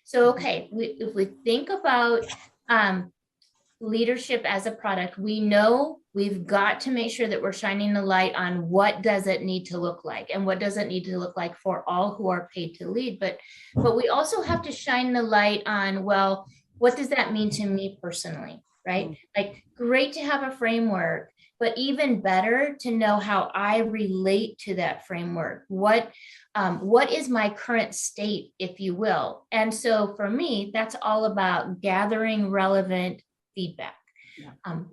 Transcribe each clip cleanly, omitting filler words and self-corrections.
So, okay, if we think about leadership as a product, we know we've got to make sure that we're shining the light on what does it need to look like and what does it need to look like for all who are paid to lead. But we also have to shine the light on, well, what does that mean to me personally, right? Like, great to have a framework, but even better to know how I relate to that framework. What is my current state, if you will? And so for me, that's all about gathering relevant feedback.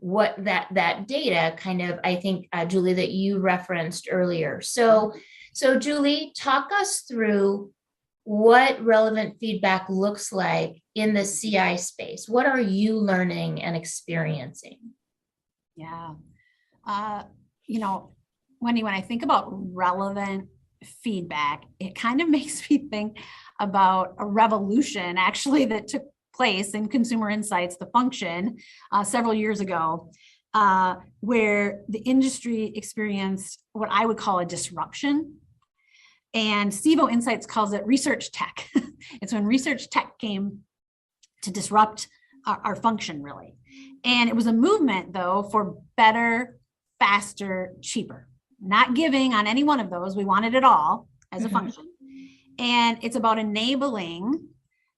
What that data kind of, I think, Julie, that you referenced earlier. So Julie, talk us through what relevant feedback looks like in the CI space. What are you learning and experiencing? Yeah. Wendy, when I think about relevant feedback, it kind of makes me think about a revolution actually that took place in consumer insights, the function, several years ago, where the industry experienced what I would call a disruption. And Sivo Insights calls it research tech. It's when research tech came to disrupt our function, really. And it was a movement, though, for better, faster, cheaper. Not giving on any one of those. We wanted it all as a function. And it's about enabling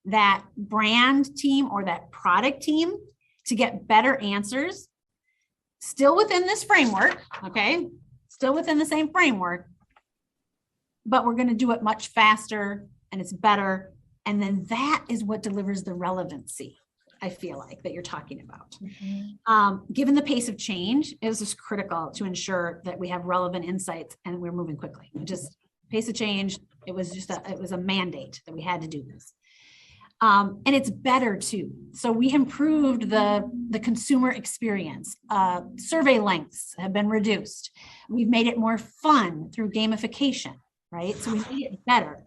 that brand team or that product team to get better answers, still within this framework, okay? Still within the same framework, but we're going to do it much faster and it's better. And then that is what delivers the relevancy, I feel like, that you're talking about. Given the pace of change, it was just critical to ensure that we have relevant insights and we're moving quickly. Just pace of change, it was a mandate that we had to do this. And it's better too. So we improved the consumer experience. Survey lengths have been reduced. We've made it more fun through gamification, right? So we made it better.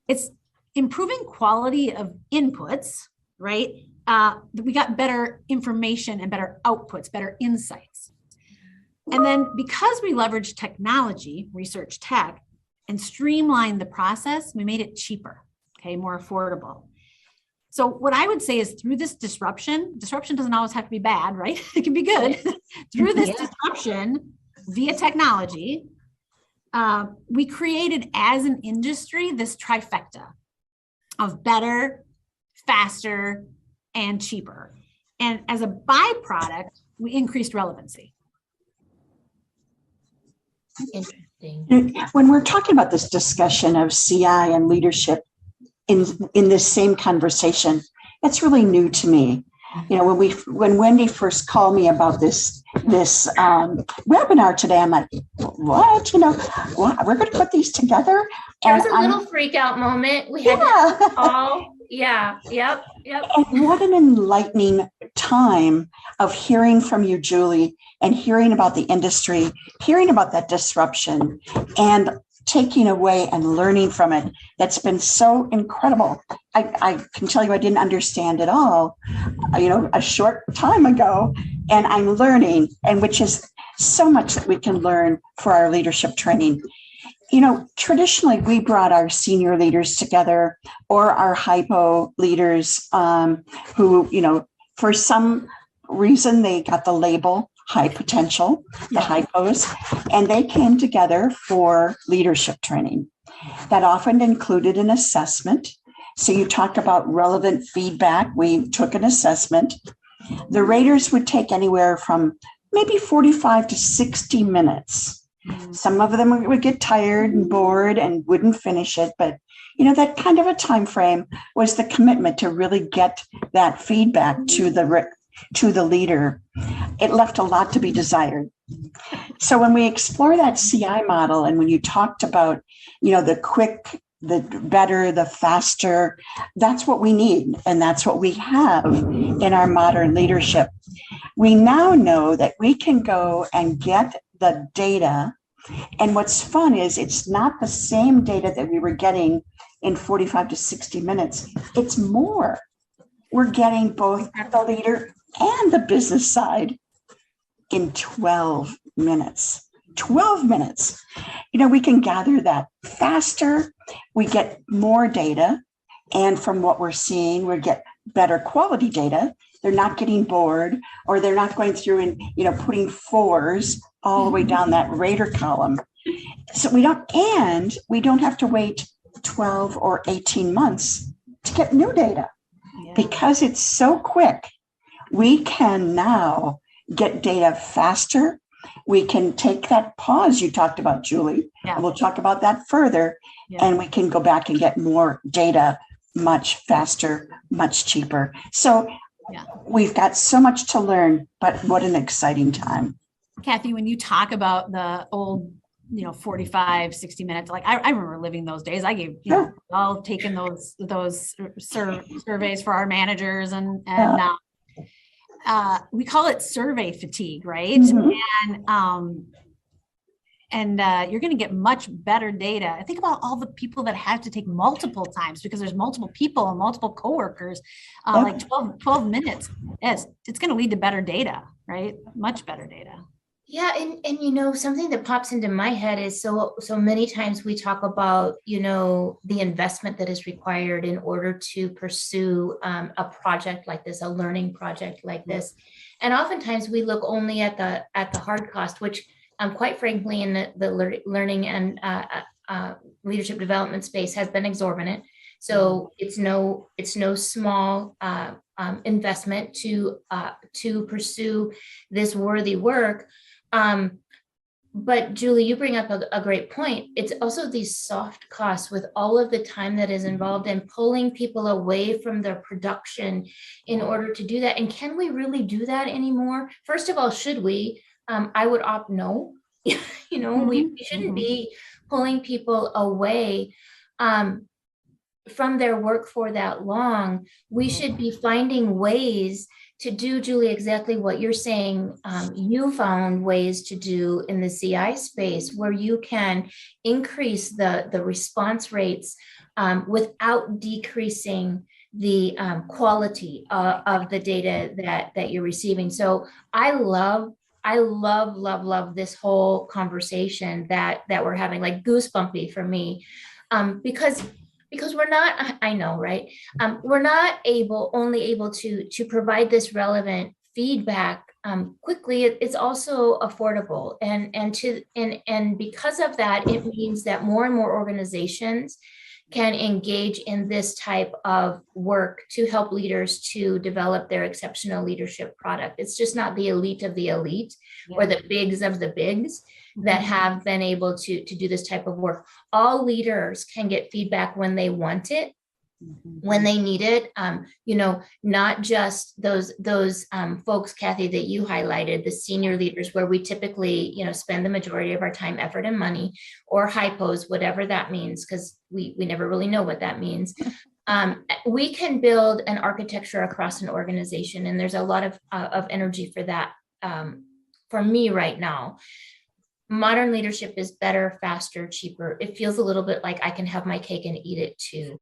It's improving quality of inputs, right? We got better information and better outputs, better insights. And then because we leveraged technology, research tech, and streamlined the process, we made it cheaper. Okay, more affordable. So what I would say is through this disruption doesn't always have to be bad, right? It can be good. Through this disruption via technology, we created as an industry this trifecta of better, faster, and cheaper. And as a byproduct, we increased relevancy. Interesting. When we're talking about this discussion of CI and leadership, in this same conversation, it's really new to me. You know, when Wendy first called me about this webinar today, I'm like, what? You know, what? We're going to put these together. There was a little freak out moment. We had to call. Yeah. Yep. And what an enlightening time of hearing from you, Julie, and hearing about the industry, hearing about that disruption, and taking away and learning from it. That's been so incredible. I can tell you I didn't understand it all, you know, a short time ago, and I'm learning, and which is so much that we can learn for our leadership training. You know, traditionally we brought our senior leaders together or our hypo leaders who, you know, for some reason they got the label high potential, the hypos, and they came together for leadership training. That often included an assessment. So you talked about relevant feedback. We took an assessment. The raters would take anywhere from maybe 45 to 60 minutes. Some of them would get tired and bored and wouldn't finish it, but you know, that kind of a time frame was the commitment to really get that feedback to the leader. It left a lot to be desired. So when we explore that CI model, and when you talked about, you know, the quick, the better, the faster, that's what we need. And that's what we have in our modern leadership. We now know that we can go and get the data. And what's fun is it's not the same data that we were getting in 45 to 60 minutes. It's more. We're getting both the leader and the business side in 12 minutes. 12 minutes. You know, we can gather that faster. We get more data. And from what we're seeing, we get better quality data. They're not getting bored, or they're not going through and, putting fours all the way down that rater column. So we don't have to wait 12 or 18 months to get new data. Yeah. Because it's so quick. We can now get data faster. We can take that pause you talked about, Julie, Yeah. and we'll talk about that further. Yeah. And we can go back and get more data much faster, much cheaper. So we've got so much to learn, but what an exciting time. Kathy, when you talk about the old, 45, 60 minutes, like I remember living those days. I gave, all taken those surveys for our managers and we call it survey fatigue, right? Mhm. And you're going to get much better data. Think about all the people that have to take multiple times because there's multiple people and multiple coworkers, like 12 minutes. Yes, it's going to lead to better data, right? Much better data. Yeah, and something that pops into my head is so many times we talk about the investment that is required in order to pursue a project like this, a learning project like this, and oftentimes we look only at the hard cost, which quite frankly in the learning and leadership development space has been exorbitant. So it's no small investment to pursue this worthy work. But Julie, you bring up a great point. It's also these soft costs with all of the time that is involved in pulling people away from their production in order to do that. And can we really do that anymore? First of all, should we? I would opt no. We shouldn't be pulling people away from their work for that long. We should be finding ways to do, Julie, exactly what you're saying. You found ways to do in the CI space where you can increase the response rates without decreasing the quality of the data that you're receiving. So I love this whole conversation that we're having, like goosebumpy for me, because we're not, I know, right? We're not only able to provide this relevant feedback quickly. It's also affordable, and because of that, it means that more and more organizations can engage in this type of work to help leaders to develop their exceptional leadership product. It's just not the elite of the elite or the bigs of the bigs that have been able to do this type of work. All leaders can get feedback when they want it, when they need it. Not just those folks, Kathy, that you highlighted, the senior leaders, where we typically, spend the majority of our time, effort, and money, or hypos, whatever that means, because we never really know what that means. We can build an architecture across an organization, and there's a lot of energy for that for me right now. Modern leadership is better, faster, cheaper. It feels a little bit like I can have my cake and eat it too.